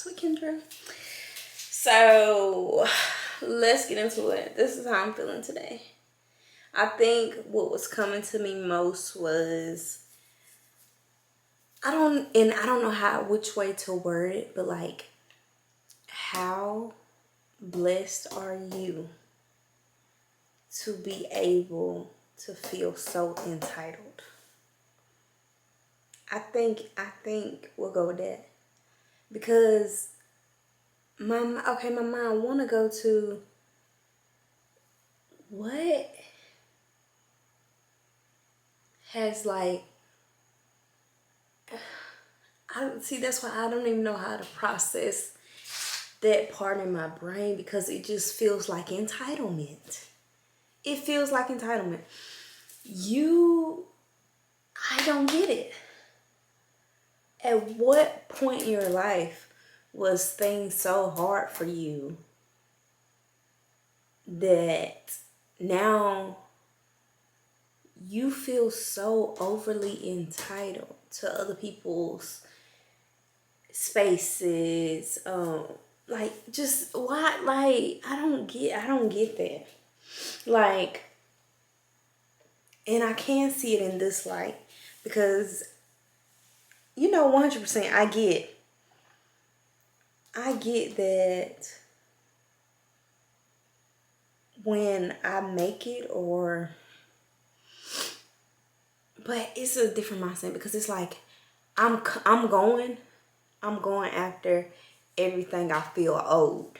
Sweet Kendra. So let's get into it. This is how I'm feeling today. I think what was coming to me most was I don't know which way to word it, but like, how blessed are you to be able to feel so entitled? I think we'll go with that. Because my mind wanna go to what has like that's why I don't even know how to process that part in my brain, because it just feels like entitlement. It feels like entitlement. I don't get it. At what point in your life was things so hard for you that now you feel so overly entitled to other people's spaces? Like, just why? Like, I don't get that. Like, and I can see it in this light, because 100% I get that when I make it, but it's a different mindset, because it's like I'm going after everything I feel owed.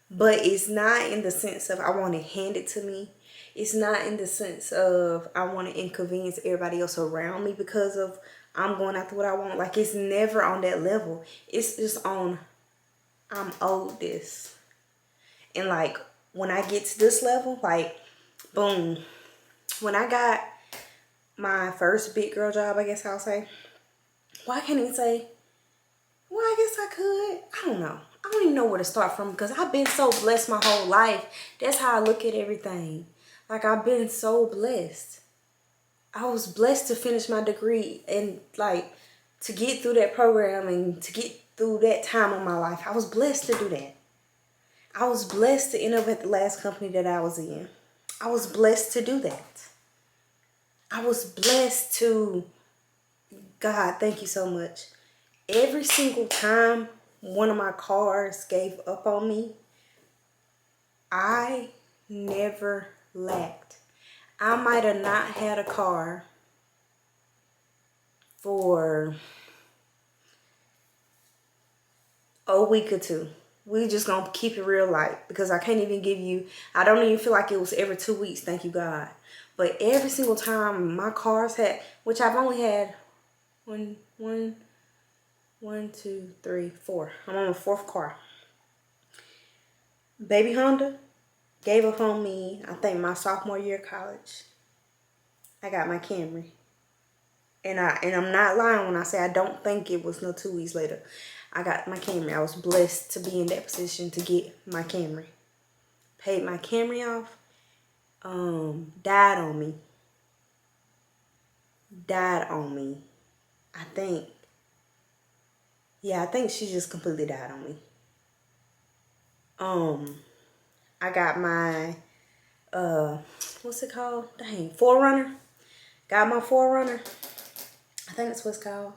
But it's not in the sense of I want it handed to me. It's not in the sense of I want to inconvenience everybody else around me because of I'm going after what I want. Like, it's never on that level. It's just on I'm owed this. And like, when I get to this level, like, boom. When I got my first big girl job, I guess I'll say. Well, I can't even say. Well, I guess I could. I don't know. I don't even know where to start from, because I've been so blessed my whole life. That's how I look at everything. Like, I've been so blessed. I was blessed to finish my degree and like to get through that program and to get through that time of my life. I was blessed to do that. I was blessed to end up at the last company that I was in. I was blessed to do that. I was blessed to, God, thank you so much. Every single time one of my cars gave up on me, I never lacked. I might have not had a car for a week or two. We just gonna keep it real light, because I can't even give you, I don't even feel like it was every 2 weeks, thank you God. But every single time my cars had, which I've only had one, two, three, four. I'm on the fourth car. Baby Honda gave up on me, I think, my sophomore year of college. I got my Camry. And I'm not lying when I say I don't think it was no 2 weeks later. I got my Camry. I was blessed to be in that position to get my Camry. Paid my Camry off. Died on me. I think. Yeah, I think she just completely died on me. I got my, what's it called? Dang, 4Runner. Got my 4Runner. I think that's what it's called.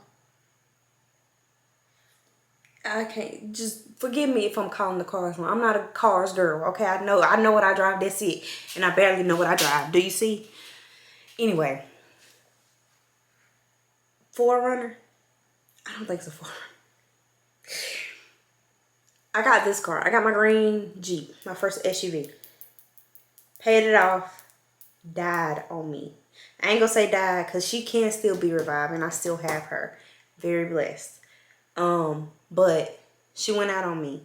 I can't, just forgive me if I'm calling the cars wrong. I'm not a cars girl, okay? I know what I drive, that's it. And I barely know what I drive. Do you see? Anyway. 4Runner? I don't think it's a 4Runner. I got this car. I got my green Jeep, my first SUV. Paid it off. Died on me. I ain't gonna say died, because she can still be revived, and I still have her. Very blessed. But she went out on me.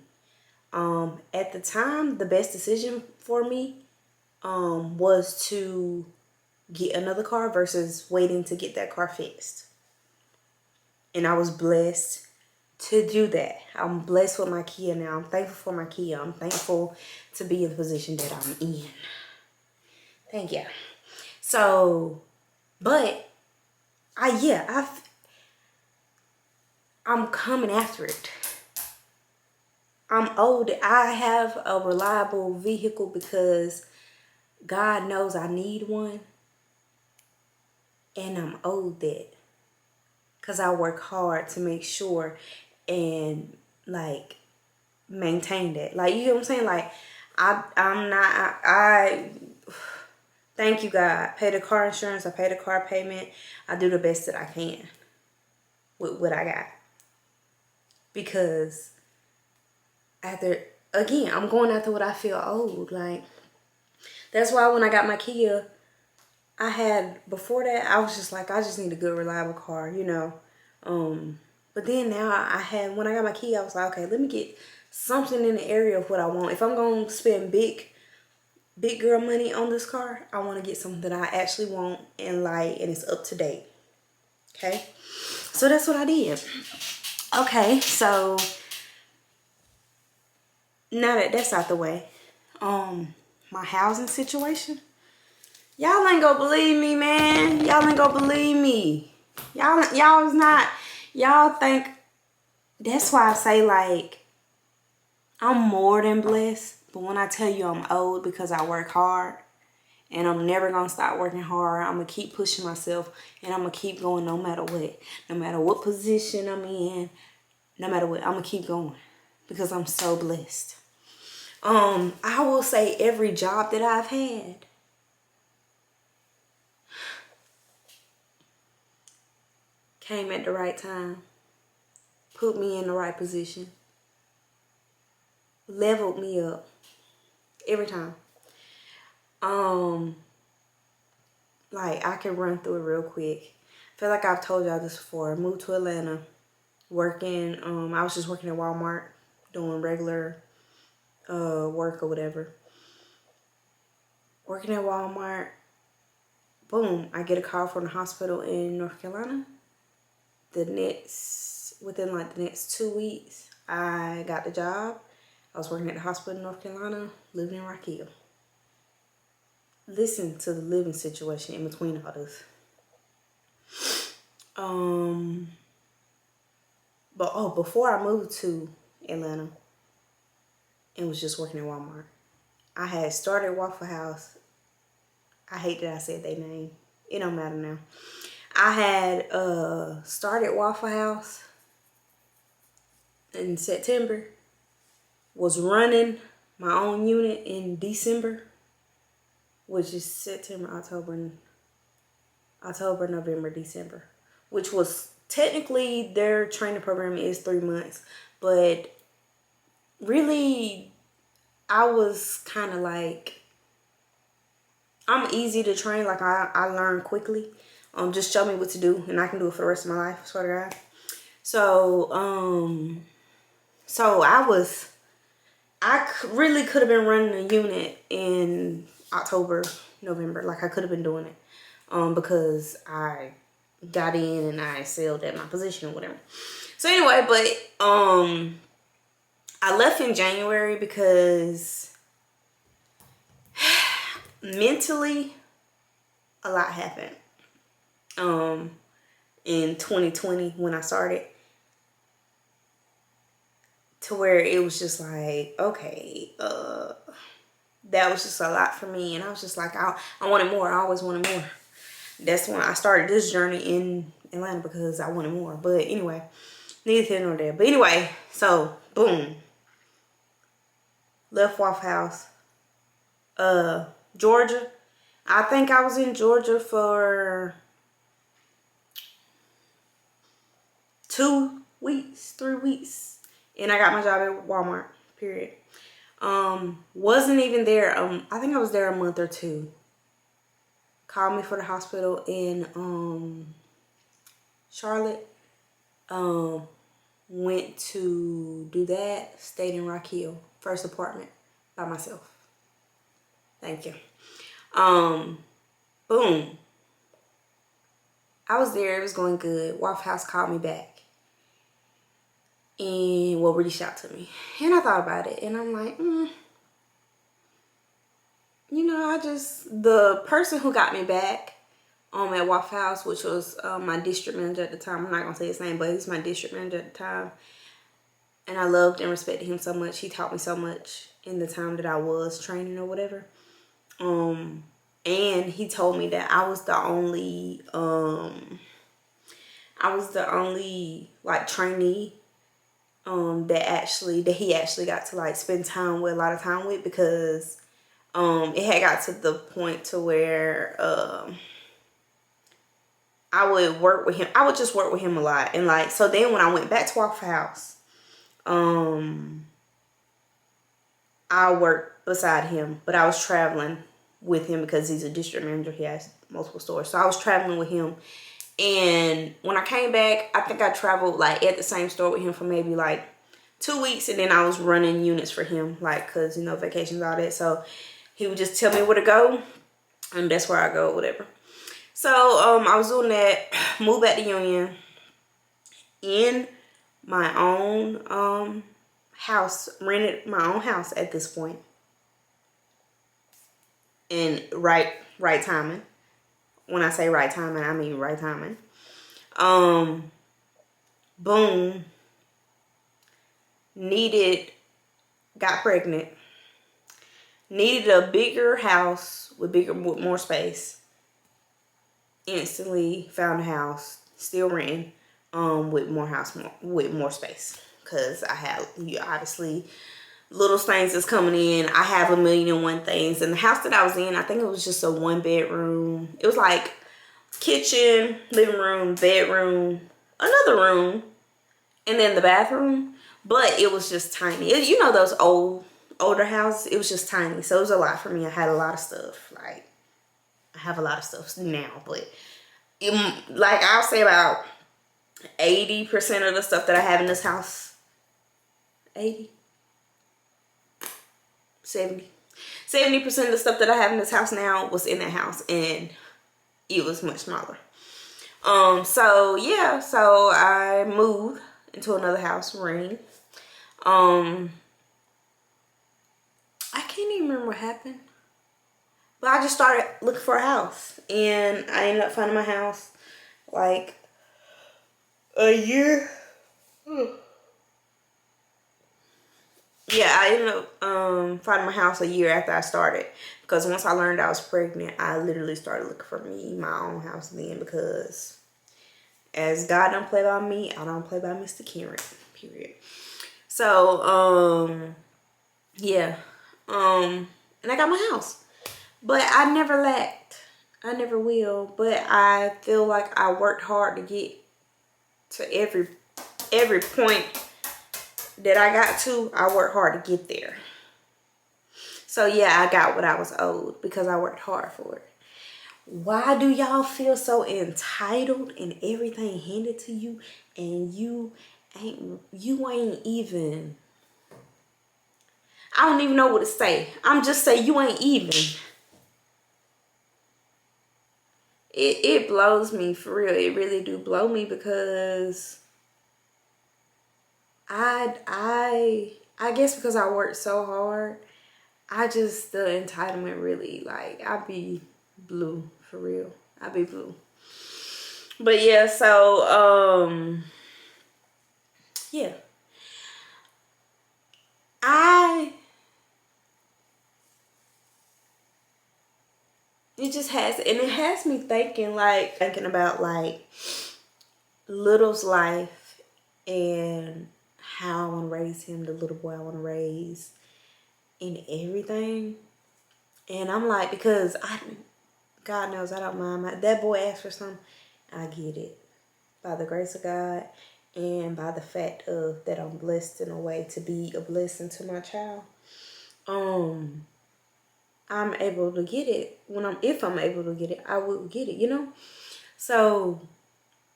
At the time, the best decision for me was to get another car versus waiting to get that car fixed. And I was blessed to do that. I'm blessed with my Kia now. I'm thankful for my Kia. I'm thankful to be in the position that I'm in. Thank you. So, but I'm coming after it. I'm old. I have a reliable vehicle because God knows I need one. And I'm owed that. Because I work hard to make sure and like maintain that. Like, you know what I'm saying? Like, I'm not, I thank you, God. Pay the car insurance. I pay the car payment. I do the best that I can with what I got. Because after, again, I'm going after what I feel owed. Like, that's why when I got my Kia, I had, before that, I was just like, I just need a good, reliable car, you know. But then now when I got my Kia, I was like, okay, let me get something in the area of what I want. If I'm going to spend big girl money on this car, I want to get something that I actually want and like, and it's up to date. Okay. So that's what I did. Okay. So now that that's out the way, my housing situation, y'all ain't gonna believe me, man. Y'all ain't gonna believe me. Y'all is not, y'all think, that's why I say, like, I'm more than blessed. But when I tell you I'm old because I work hard, and I'm never gonna stop working hard, I'm gonna keep pushing myself, and I'm gonna keep going no matter what. No matter what position I'm in, no matter what, I'm gonna keep going because I'm so blessed. I will say every job that I've had, came at the right time, put me in the right position, leveled me up every time. Like, I can run through it real quick. I feel like I've told y'all this before. I moved to Atlanta, working, I was just working at Walmart, doing regular work or whatever. Working at Walmart, boom, I get a call from the hospital in North Carolina. Within like the next 2 weeks, I got the job. I was working at the hospital in North Carolina, living in Rock Hill. Listen to the living situation in between all this. But before I moved to Atlanta and was just working at Walmart, I had started Waffle House. I hate that I said their name. It don't matter now. I had started Waffle House in September. Was running my own unit in December, which is September, October, November, December, which was technically their training program is 3 months, but really I was kind of like, I'm easy to train. Like, I learn quickly. Just show me what to do and I can do it for the rest of my life, swear to God. So I really could have been running a unit in October, November. Like, I could have been doing it because I got in and I excelled at my position or whatever. So anyway, but I left in January because mentally a lot happened in 2020 when I started, to where it was just like, okay, that was just a lot for me. And I was just like, I wanted more. I always wanted more. That's when I started this journey in Atlanta, because I wanted more. But anyway, neither here nor there. But anyway, so boom, left Waffle House, Georgia. I think I was in Georgia for 2 weeks, 3 weeks, and I got my job at Walmart, period. Wasn't even there, I think I was there a month or two. Called me for the hospital in Charlotte. Went to do that, stayed in Rock Hill, first apartment by myself. Thank you. Boom. I was there, it was going good. Waffle House called me back and reached out to me. And I thought about it, and I'm like, you know, the person who got me back at Waffle House, which was my district manager at the time. I'm not gonna say his name, but he's my district manager at the time. And I loved and respected him so much. He taught me so much in the time that I was training or whatever. And he told me that I was the only like trainee that he actually got to like spend time with, a lot of time with, because it had got to the point to where I would work with him. I would just work with him a lot. And like, so then when I went back to Waffle House, I worked beside him, but I was traveling with him because he's a district manager. He has multiple stores. So I was traveling with him. And when I came back, I think I traveled like at the same store with him for maybe like 2 weeks. And then I was running units for him, like, cause you know, vacations, all that. So he would just tell me where to go, and that's where I go, whatever. So I was doing that, moved back to Union in my own house, rented my own house at this point. And right timing. When I say right timing, I mean right timing. Boom. Got pregnant. Needed a bigger house with more space. Instantly found a house, still renting, with more space. Cause I have, obviously, little things that's coming in. I have 1,000,001 things. And the house that I was in, I think it was just a 1-bedroom. It was like kitchen, living room, bedroom, another room, and then the bathroom. But it was just tiny. You know those older houses? It was just tiny. So it was a lot for me. I had a lot of stuff. Like, I have a lot of stuff now, but like I'll say about 80% of the stuff that I have in this house, 70% of the stuff that I have in this house now was in that house, and it was much smaller. So yeah, so I moved into another house, renting. I can't even remember what happened, but I just started looking for a house, and I ended up finding my house like a year. Yeah, I ended up finding my house a year after I started, because once I learned I was pregnant, I literally started looking for me my own house then, because as God don't play by me, I don't play by Mr. Karen, period. So yeah, and I got my house, but I never lacked. I never will, but I feel like I worked hard to get to every point that I got to. I worked hard to get there. So yeah, I got what I was owed because I worked hard for it. Why do y'all feel so entitled and everything handed to you, and you ain't even, I don't even know what to say. I'm just saying you ain't even. It blows me, for real. It really do blow me, because I guess because I worked so hard, the entitlement really, like, I be blue, for real. I be blue. But yeah, so yeah. It has me thinking about like Little's life and how I want to raise him, the little boy I want to raise, and everything. And I'm like, because God knows I don't mind. That boy asked for something, I get it. By the grace of God, and by the fact of that I'm blessed in a way to be a blessing to my child. I'm able to get it. If I'm able to get it, I will get it, you know? So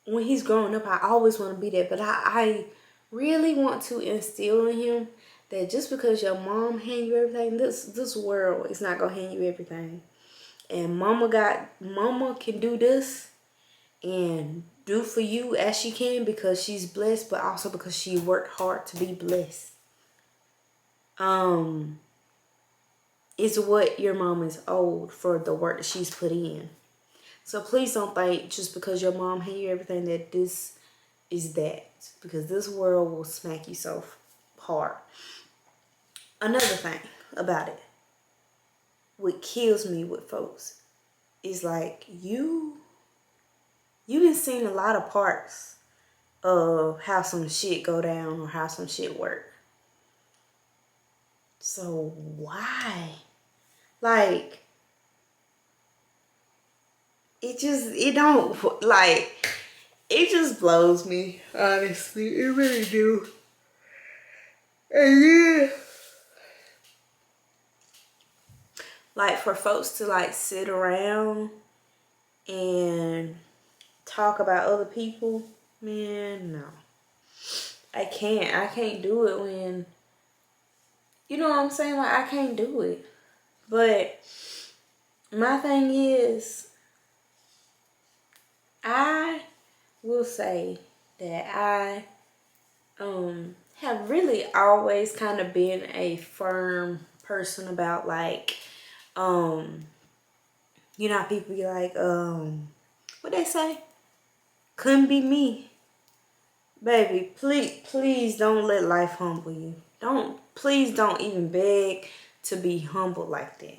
when he's growing up, I always want to be there. But I really want to instill in him that just because your mom hand you everything, this world is not gonna hand you everything. And mama can do this and do for you as she can because she's blessed, but also because she worked hard to be blessed. Is what your mom is owed for the work that she's put in. So please don't think just because your mom hand you everything that this is that, because this world will smack you so hard. Another thing about it, what kills me with folks is like you done seen a lot of parts of how some shit go down or how some shit work. So why? Like, it just blows me, honestly. It really do. And yeah, like, for folks to like sit around and talk about other people, man, no. I can't do it when, you know what I'm saying? Like, I can't do it. But my thing is, I will say that I have really always kind of been a firm person about like, you know how people be like, what they say? Couldn't be me. Baby, please don't let life humble you. Please don't even beg to be humbled like that.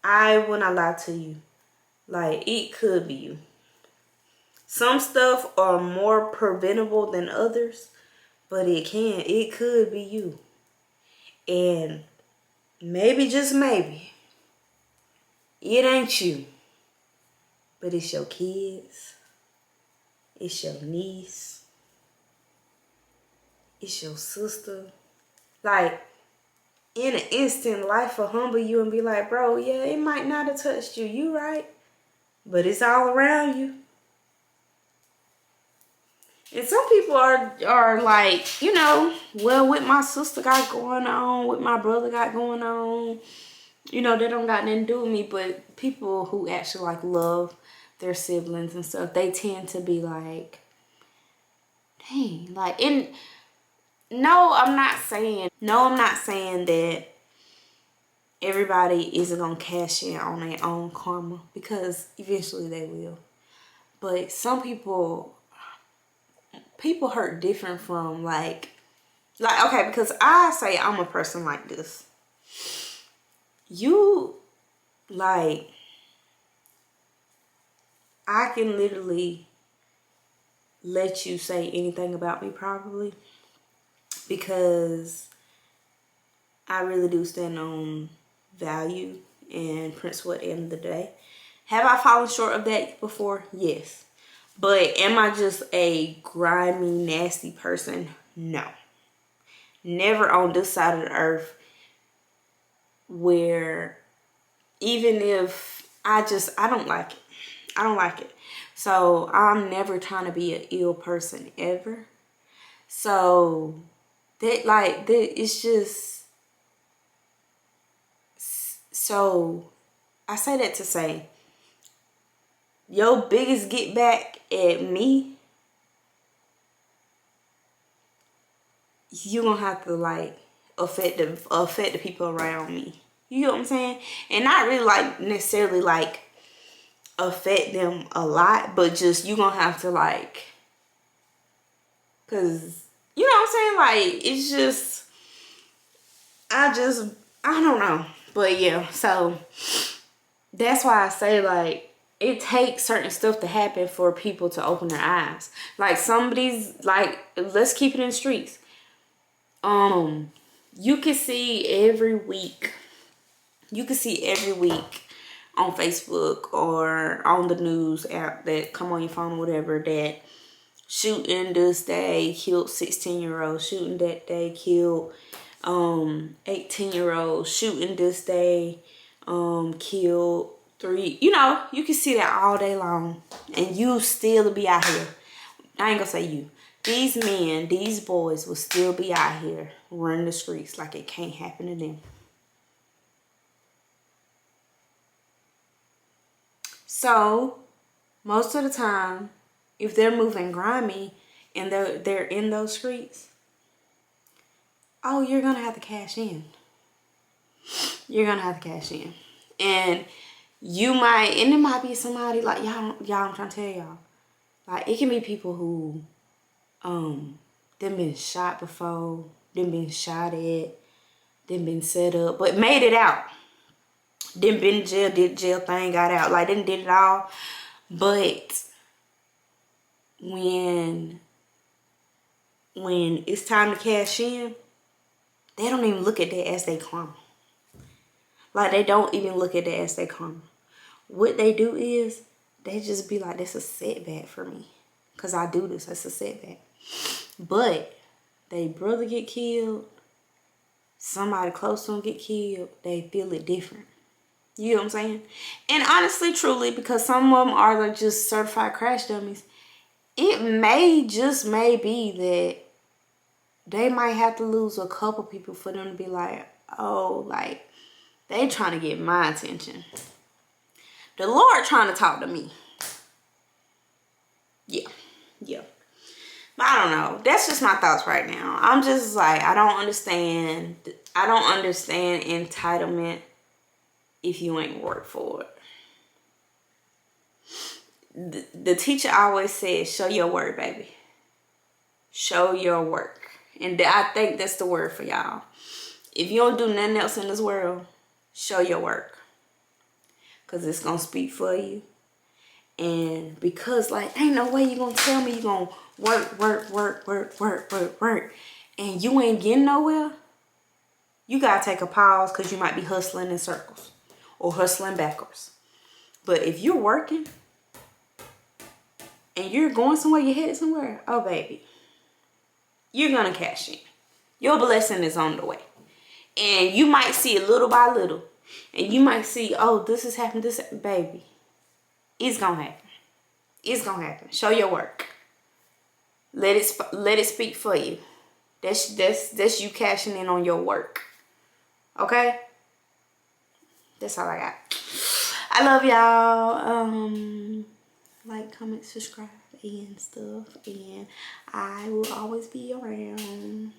I will not lie to you. Like, it could be you. Some stuff are more preventable than others, but it could be you. And maybe, just maybe, it ain't you, but it's your kids, it's your niece, it's your sister. Like, in an instant, life will humble you and be like, bro, yeah, it might not have touched you. You right. But it's all around you. And some people are like, you know, well, what my sister got going on, what my brother got going on, you know, they don't got nothing to do with me. But people who actually like love their siblings and stuff, they tend to be like, dang, like, no, I'm not saying that everybody isn't gonna cash in on their own karma, because eventually they will. But some people hurt different from like, okay, because I say I'm a person like this. You, like, I can literally let you say anything about me probably, because I really do stand on value and principle at the end of the day. Have I fallen short of that before? Yes. But am I just a grimy, nasty person? No. Never on this side of the earth, where even if I don't like it. I don't like it. So I'm never trying to be an ill person ever. So it's just, so I say that to say, your biggest get back at me, you gonna have to like affect the people around me. You know what I'm saying? And not really like necessarily like affect them a lot, but just you gonna have to like, cause you know what I'm saying? Like, it's just, I don't know. But yeah, so that's why I say, like, it takes certain stuff to happen for people to open their eyes. Like, somebody's, like, let's keep it in the streets. You can see every week on Facebook or on the news app that come on your phone or whatever, that shooting this day killed 16-year-olds, shooting that day killed 18-year-olds, shooting this day killed 3. You know, you can see that all day long, and you still be out here. I ain't gonna say you. These men, these boys will still be out here running the streets like it can't happen to them. So, most of the time, if they're moving grimy and they're in those streets, oh, you're gonna have to cash in. You're gonna have to cash in. And it might be somebody like, y'all, I'm trying to tell y'all. Like, it can be people who, they've been shot before. then been shot at, then been set up, but made it out. Then been in jail, did jail thing, got out. Like, then did it all. But when it's time to cash in, they don't even look at that as they karma. Like, they don't even look at that as their karma. What they do is, they just be like, that's a setback for me. Because I do this, that's a setback. But they brother get killed, somebody close to them get killed, they feel it different. You know what I'm saying? And honestly, truly, because some of them are like just certified crash dummies, it may be that they might have to lose a couple people for them to be like, oh, like, they trying to get my attention. The Lord trying to talk to me. Yeah. But I don't know. That's just my thoughts right now. I'm just like, I don't understand entitlement if you ain't work for it. The teacher always says, show your work, baby. Show your work. And I think that's the word for y'all. If you don't do nothing else in this world, show your work. Because it's going to speak for you. And because, like, ain't no way you going to tell me you going to work. And you ain't getting nowhere. You got to take a pause because you might be hustling in circles. Or hustling backwards. But if you're working and you're going somewhere, you're headed somewhere, oh baby, you're gonna cash in. Your blessing is on the way. And you might see it little by little. And you might see, oh, this is happening, baby. It's gonna happen. It's gonna happen. Show your work. Let it speak for you. That's you cashing in on your work. Okay? That's all I got. I love y'all. Like, comment, subscribe, and stuff. And I will always be around.